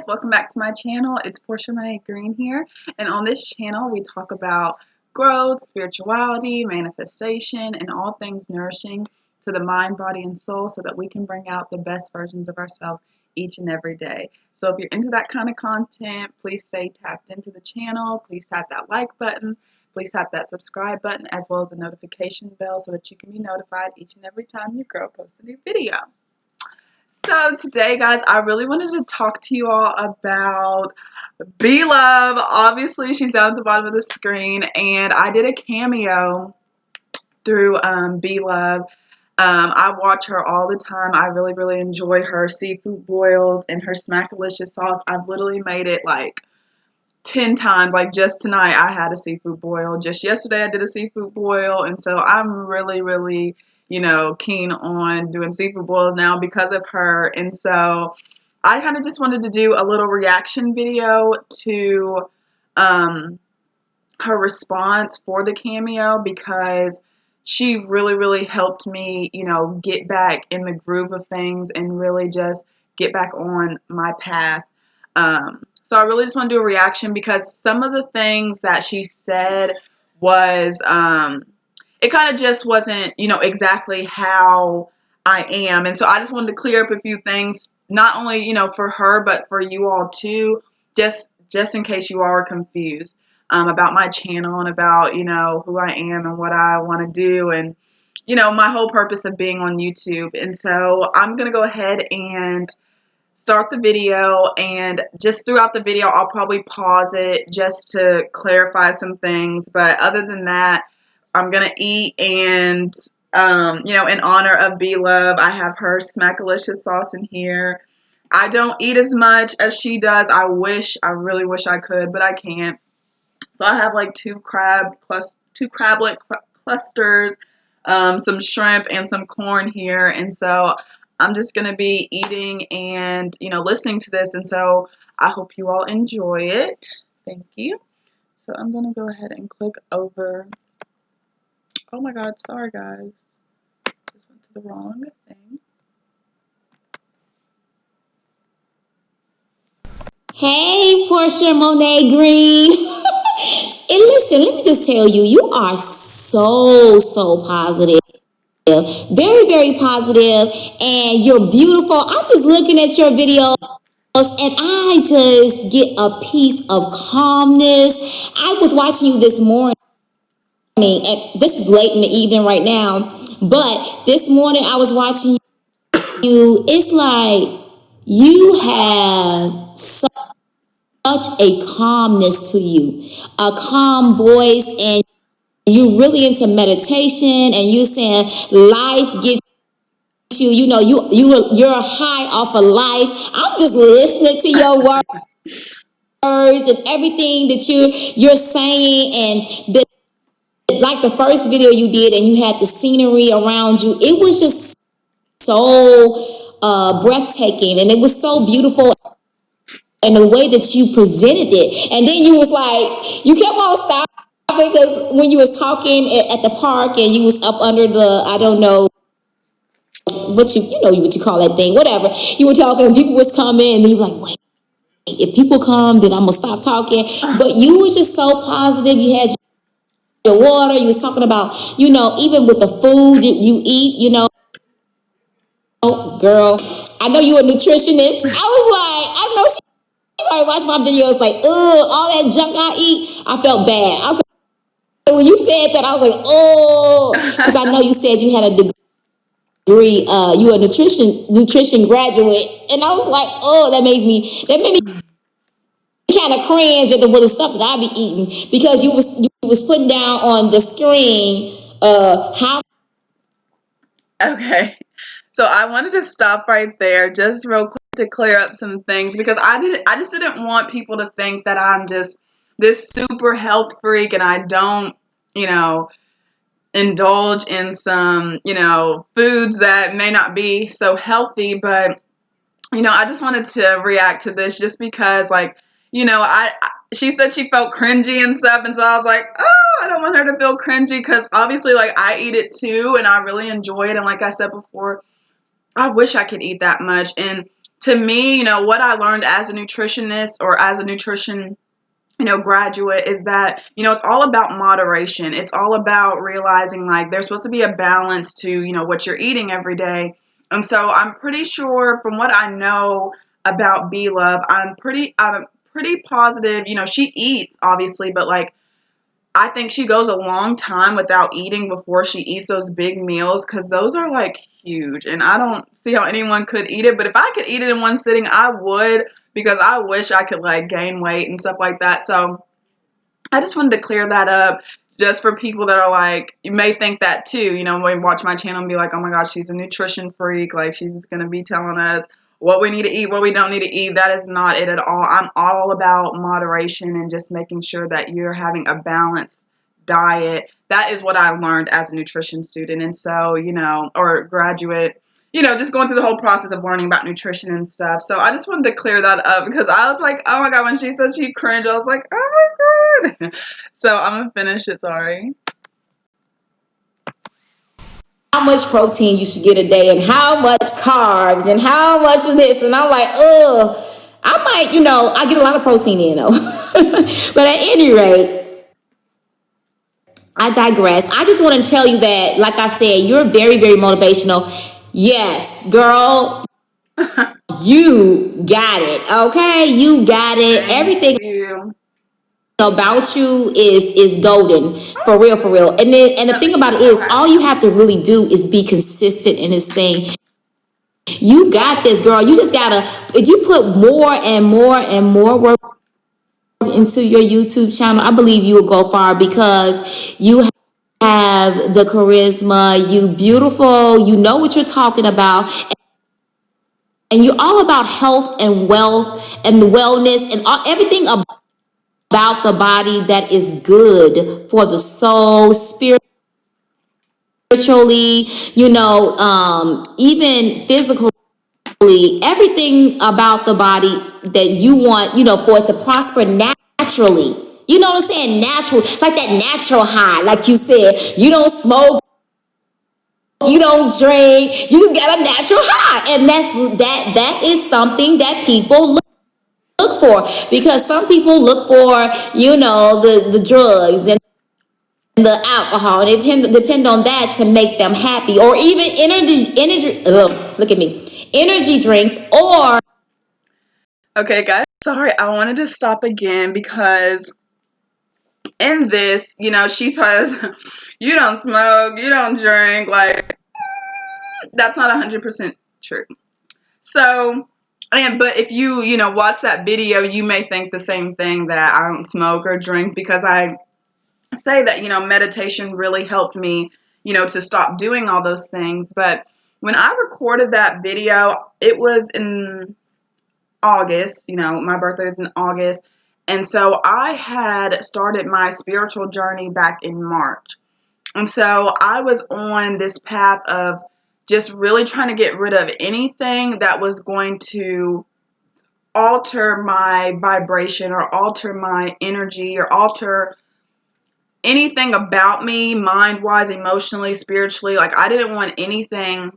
welcome back to my channel. It's Portia Mae Green here, and on this channel we talk about growth, spirituality, manifestation, and all things nourishing to the mind, body, and soul so that we can bring out the best versions of ourselves each and every day. So if you're into that kind of content, please stay tapped into the channel. Please tap that like button. Please tap that subscribe button as well as the notification bell so that you can be notified each and every time your girl posts a new video. So today, guys, I really wanted to talk to you all about Bloves. Obviously, she's down at the bottom of the screen, and I did a cameo through Bloves. I watch her all the time. I really enjoy her seafood boils and her Smackalicious sauce. I've literally made it like 10 times. Like just tonight, I had a seafood boil. Just yesterday, I did a seafood boil, and so I'm really keen on doing seafood boils now because of her. And so I kind of just wanted to do a little reaction video to her response for the cameo because she really helped me, get back in the groove of things and really just get back on my path. So I really just want to do a reaction because some of the things that she said was, it kind of just wasn't, exactly how I am. And so I just wanted to clear up a few things, not only, for her, but for you all too, just in case you all are confused about my channel and about, who I am and what I want to do and, my whole purpose of being on YouTube. And so I'm going to go ahead and start the video, and just throughout the video I'll probably pause it just to clarify some things, but other than that I'm gonna eat. And in honor of Bloves, I have her Smackalicious sauce in here. I don't eat as much as she does. I really wish I could, but I can't. So I have like two crablet clusters, some shrimp, and some corn here. And so I'm just going to be eating and, listening to this. And so I hope you all enjoy it. Thank you. So I'm going to go ahead and click over. Oh my God, sorry guys. Just went to the wrong thing. Hey, Portia Monet Green. And listen, let me just tell you, you are so positive. Very positive. And you're beautiful. I'm just looking at your videos and I just get a piece of calmness. I was watching you this morning, and this is late in the evening right now, but this morning I was watching you. It's like you have such a calmness to you, a calm voice, and you really into meditation, and you saying life gets you, you're high off of life. I'm just listening to your words and everything that you're saying, and like the first video you did, and you had the scenery around you. It was just so breathtaking, and it was so beautiful. And the way that you presented it, and then you was like, you kept on stopping because when you was talking at the park, and you was up under the, I don't know what what you call that thing, whatever. You were talking, and people was coming, and then you were like, wait, if people come, then I'm gonna stop talking. But you was just so positive. You had your water. You was talking about, even with the food that you eat, girl. I know you're a nutritionist. I was like, I know I watch my videos like, all that junk I eat, I felt bad. I was like, when you said that, I was like, because I know you said you had a degree, you a nutrition graduate, and I was like, that made me kind of cringe at the stuff that I be eating, because you was putting down on the screen how. Okay. So I wanted to stop right there just real quick to clear up some things because I just didn't want people to think that I'm just this super health freak and I don't, indulge in some, foods that may not be so healthy. But, I just wanted to react to this just because, like, she said she felt cringy and stuff. And so I was like, oh, I don't want her to feel cringy because obviously, like, I eat it too and I really enjoy it. And like I said before, I wish I could eat that much. And to me, what I learned as a nutritionist or as a nutrition graduate is that, it's all about moderation. It's all about realizing like there's supposed to be a balance to, what you're eating every day. And so I'm pretty sure from what I know about B Love, I'm pretty positive, she eats obviously, but like I think she goes a long time without eating before she eats those big meals because those are like huge. And I don't see how anyone could eat it. But if I could eat it in one sitting, I would because I wish I could like gain weight and stuff like that. So I just wanted to clear that up just for people that are like, you may think that too, when you watch my channel and be like, oh my gosh, she's a nutrition freak. Like, she's just going to be telling us what we need to eat, what we don't need to eat. That is not it at all. I'm all about moderation and just making sure that you're having a balanced diet. That is what I learned as a nutrition student. And so, or graduate, just going through the whole process of learning about nutrition and stuff. So I just wanted to clear that up because I was like, oh my God, when she said she cringed, I was like, oh my God. So I'm going to finish it. Sorry. How much protein you should get a day and how much carbs and how much of this. And I'm like, ugh, I might, I get a lot of protein in though. But at any rate, I digress. I just want to tell you that, like I said, you're very, very motivational. Yes, girl, you got it. Okay, you got it. Thank Everything you. about you is golden, for real, for real. And the thing about it is, Okay. all you have to really do is be consistent in this thing. You got this, girl. You just gotta, if you put more and more and more work into your YouTube channel, I believe you will go far because you have the charisma, you beautiful, you know what you're talking about, and you're all about health and wealth and wellness and everything about the body that is good for the soul, spiritually, even physically, everything about the body that you want, for it to prosper naturally. You know what I'm saying? Natural, like that natural high, like you said, you don't smoke, you don't drink, you just got a natural high. And that is something that people look for because some people look for, the drugs and the alcohol and depend on that to make them happy, or even energy look at me, energy drinks, or Okay, guys. Sorry, I wanted to stop again because in this, she says, you don't smoke, you don't drink. Like, that's not 100% true. So, but if you watch that video, you may think the same thing, that I don't smoke or drink, because I say that, meditation really helped me, to stop doing all those things. But when I recorded that video, it was in August, my birthday is in August. And so I had started my spiritual journey back in March. And so I was on this path of just really trying to get rid of anything that was going to alter my vibration or alter my energy or alter anything about me, mind-wise, emotionally, spiritually. Like, I didn't want anything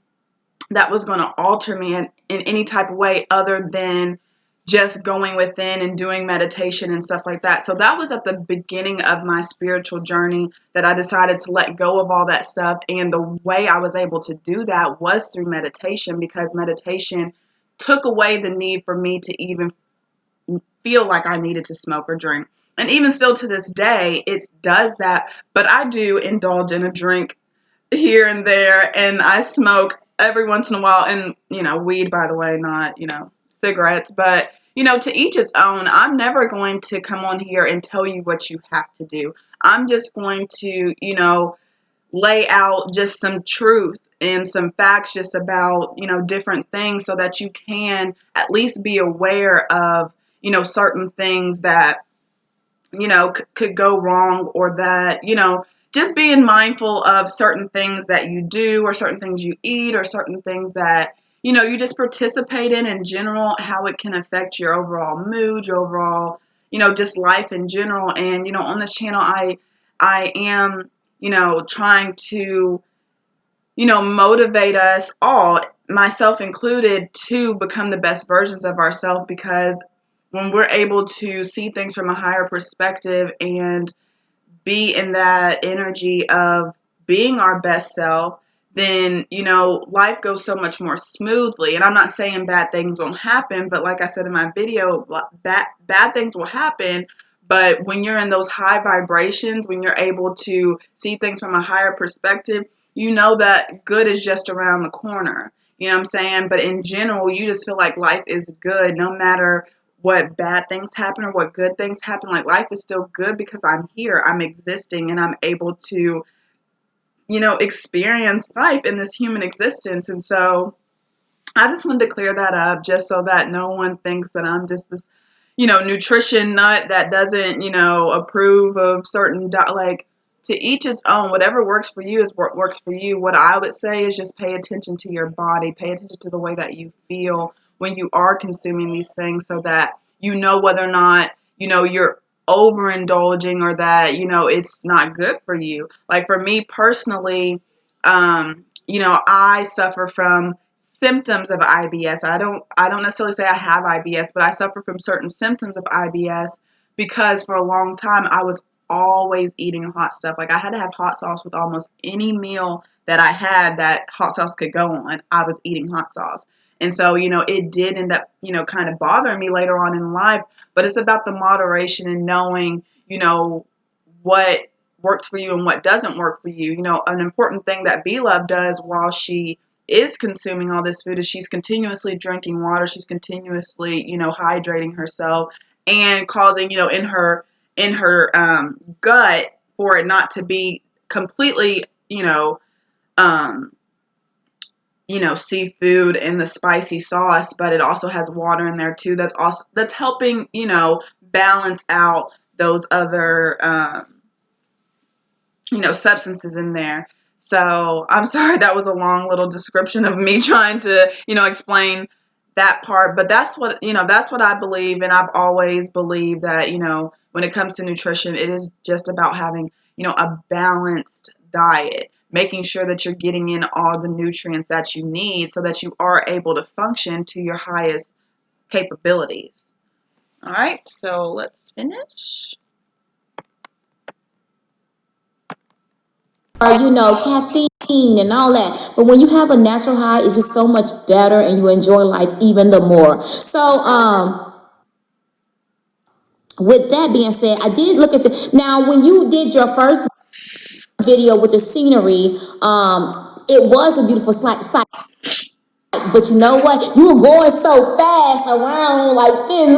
that was going to alter me in any type of way other than just going within and doing meditation and stuff like that. So that was at the beginning of my spiritual journey that I decided to let go of all that stuff. And the way I was able to do that was through meditation, because meditation took away the need for me to even feel like I needed to smoke or drink. And even still to this day, it does that. But I do indulge in a drink here and there, and I smoke every once in a while. And, weed, by the way, not, cigarettes. But, to each its own. I'm never going to come on here and tell you what you have to do. I'm just going to, lay out just some truth and some facts just about, different things, so that you can at least be aware of, certain things that, could go wrong, or that, just being mindful of certain things that you do, or certain things you eat, or certain things that, you just participate in general, how it can affect your overall mood, your overall, just life in general. And, on this channel, I am, trying to, motivate us all myself included, to become the best versions of ourselves, because when we're able to see things from a higher perspective and be in that energy of being our best self, then, life goes so much more smoothly. And I'm not saying bad things won't happen, but like I said in my video, bad things will happen. But when you're in those high vibrations, when you're able to see things from a higher perspective, you know that good is just around the corner. You know what I'm saying? But in general, you just feel like life is good no matter what bad things happen or what good things happen. Like, life is still good because I'm here, I'm existing, and I'm able to, experience life in this human existence. And so I just wanted to clear that up, just so that no one thinks that I'm just this, nutrition nut that doesn't, approve of certain, like, to each his own. Whatever works for you is what works for you. What I would say is just pay attention to your body, pay attention to the way that you feel when you are consuming these things, so that you know whether or not, you're overindulging, or that, it's not good for you. Like, for me personally, I suffer from symptoms of IBS. I don't necessarily say I have IBS, but I suffer from certain symptoms of IBS because for a long time I was always eating hot stuff. Like, I had to have hot sauce with almost any meal that I had that hot sauce could go on. I was eating hot sauce. And so, it did end up, kind of bothering me later on in life. But it's about the moderation and knowing, what works for you and what doesn't work for you. An important thing that B Love does while she is consuming all this food is she's continuously drinking water. She's continuously, hydrating herself, and causing, in her gut, for it not to be completely, um, seafood and the spicy sauce, but it also has water in there too. That's helping, balance out those other, substances in there. So I'm sorry, that was a long little description of me trying to, explain that part. But that's what I believe. And I've always believed that, when it comes to nutrition, it is just about having, a balanced diet, making sure that you're getting in all the nutrients that you need so that you are able to function to your highest capabilities. All right, so let's finish. Or caffeine and all that. But when you have a natural high, it's just so much better, and you enjoy life even the more. So, with that being said, I did look at the now when you did your first video with the scenery. It was a beautiful sight, but you know what? You were going so fast around like this.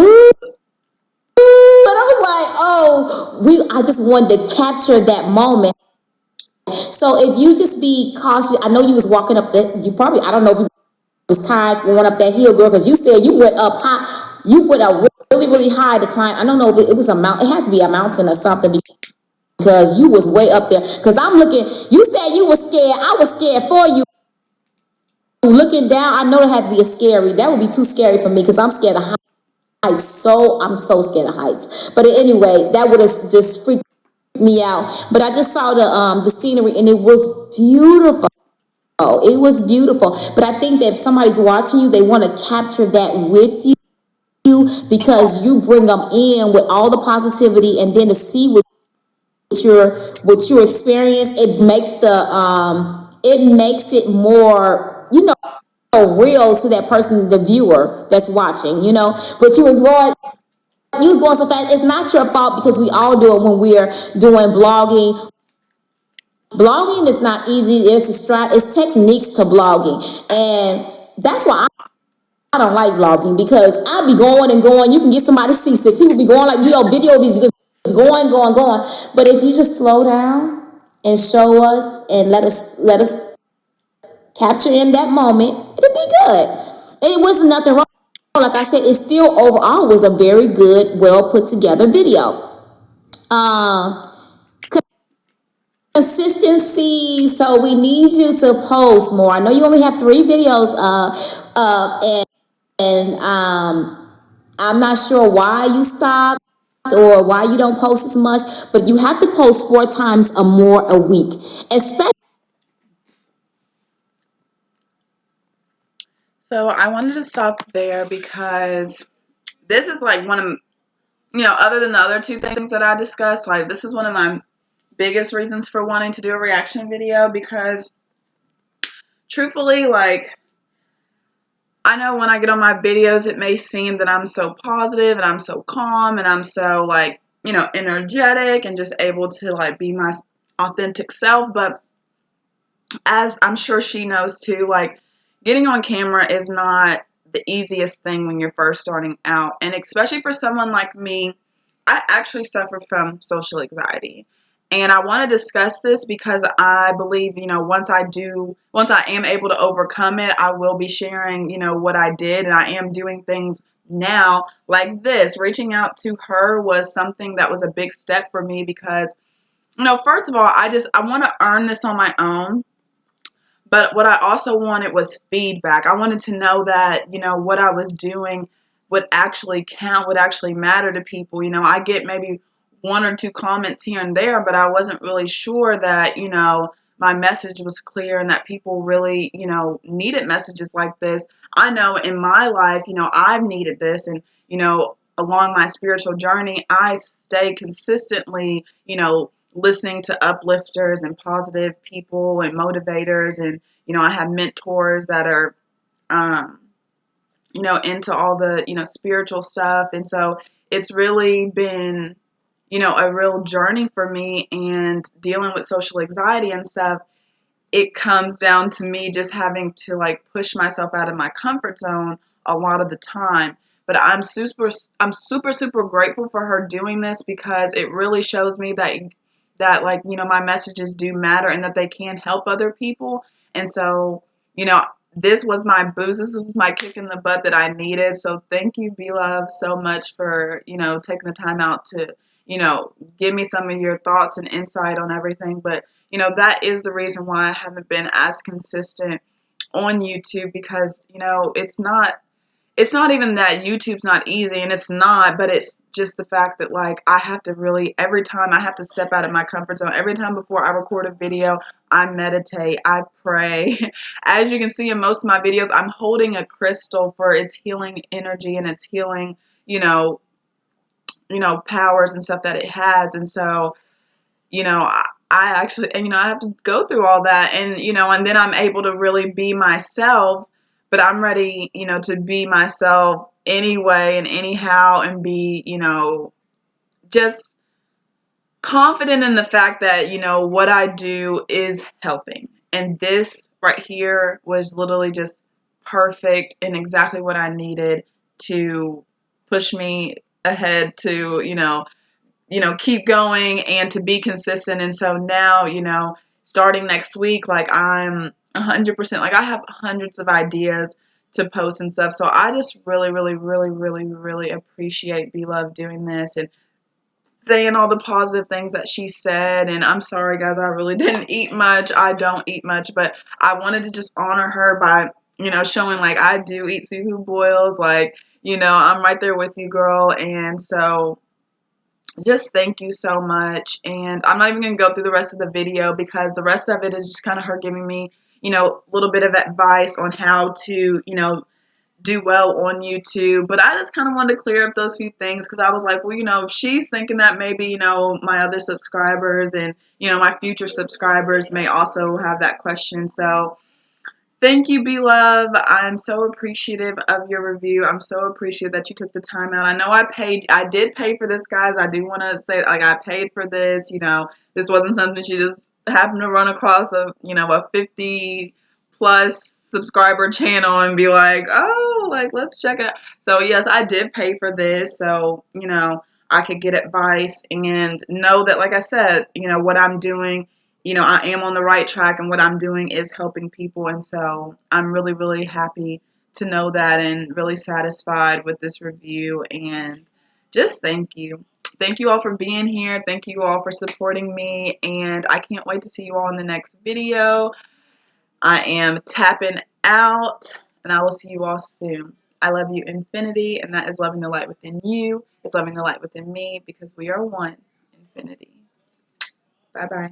But I was like, oh, I just wanted to capture that moment. So if you just be cautious, I know you was walking up I don't know if you was tired going up that hill, girl, because you said you went up high, you went up really, really high to climb. I don't know if it was a mountain, it had to be a mountain or something, because you was way up there. Because I'm looking, you said you were scared, I was scared for you. Looking down, I know it had to be that would be too scary for me, because I'm scared of heights. So I'm so scared of heights. But anyway, that would have just freaked me out. But I just saw the scenery, and it was beautiful. It was beautiful. But I think that if somebody's watching you, they want to capture that with you, because you bring them in with all the positivity, and then to see what you experience, it makes it more, real to that person, the viewer that's watching, But you was going so fast. It's not your fault, because we all do it when we're doing vlogging. Blogging is not easy. It's techniques to blogging, and that's why I don't like vlogging, because I be going and going. You can get somebody seasick. People be going like, video is just going, going, going. But if you just slow down and show us and let us capture in that moment, it'll be good. It was nothing wrong. Like I said, it still overall was a very good, well put together video. Um, Consistency. So we need you to post more. I know you only have 3 videos and I'm not sure why you stopped or why you don't post as much, but you have to post 4 times or more a week, especially So I wanted to stop there because this is like one of, other than the other two things that I discussed, like this is one of my biggest reasons for wanting to do a reaction video because truthfully, like, I know when I get on my videos, it may seem that I'm so positive and I'm so calm and I'm so like, energetic and just able to like be my authentic self. But as I'm sure she knows too, like getting on camera is not the easiest thing when you're first starting out. And especially for someone like me, I actually suffer from social anxiety. And I want to discuss this because I believe, once I am able to overcome it, I will be sharing, what I did. And I am doing things now like this. Reaching out to her was something that was a big step for me because, first of all, I want to earn this on my own. But what I also wanted was feedback. I wanted to know that, what I was doing would actually count, would actually matter to people. I get maybe one or two comments here and there, but I wasn't really sure that, my message was clear and that people really, needed messages like this. I know in my life, I've needed this and, along my spiritual journey, I stay consistently, listening to uplifters and positive people and motivators. And, I have mentors that are, into all the, spiritual stuff. And so it's really been, a real journey for me, and dealing with social anxiety and stuff. It comes down to me just having to like push myself out of my comfort zone a lot of the time. But I'm super grateful for her doing this because it really shows me that like, my messages do matter and that they can help other people. And so, you know, this was my boost. This was my kick in the butt that I needed. So thank you, Beloved, so much for, taking the time out to, give me some of your thoughts and insight on everything. But that is the reason why I haven't been as consistent on YouTube because, it's not even that YouTube's not easy, and it's not, but it's just the fact that like I have to really, every time I have to step out of my comfort zone. Every time before I record a video, I meditate, I pray. As you can see in most of my videos, I'm holding a crystal for its healing energy and its healing, you know, powers and stuff that it has. And so, I actually, and I have to go through all that, and then I'm able to really be myself, but I'm ready, to be myself anyway and anyhow, and be, just confident in the fact that, what I do is helping. And this right here was literally just perfect and exactly what I needed to push me ahead to, keep going and to be consistent. And so now, starting next week, like I'm 100%, like I have hundreds of ideas to post and stuff. So I just really, really, really, really, really appreciate Beloved doing this and saying all the positive things that she said. And I'm sorry, guys, I really didn't eat much. I don't eat much, but I wanted to just honor her by, showing like I do eat seafood boils. Like, I'm right there with you, girl. And so just thank you so much. And I'm not even going to go through the rest of the video because the rest of it is just kind of her giving me, a little bit of advice on how to, do well on YouTube. But I just kind of wanted to clear up those few things because I was like, well, if she's thinking that maybe, my other subscribers and, my future subscribers may also have that question. So thank you, Beloved. I'm so appreciative of your review. I'm so appreciative that you took the time out. I know I did pay for this, guys. I do want to say, like, I paid for this. This wasn't something she just happened to run across a 50 plus subscriber channel and be like, oh, like, let's check it out. So, yes, I did pay for this. So, I could get advice and know that, like I said, what I'm doing, I am on the right track and what I'm doing is helping people. And so I'm really, really happy to know that and really satisfied with this review. And just thank you. Thank you all for being here. Thank you all for supporting me. And I can't wait to see you all in the next video. I am tapping out and I will see you all soon. I love you infinity, and that is loving the light within you. It's loving the light within me because we are one infinity. Bye-bye.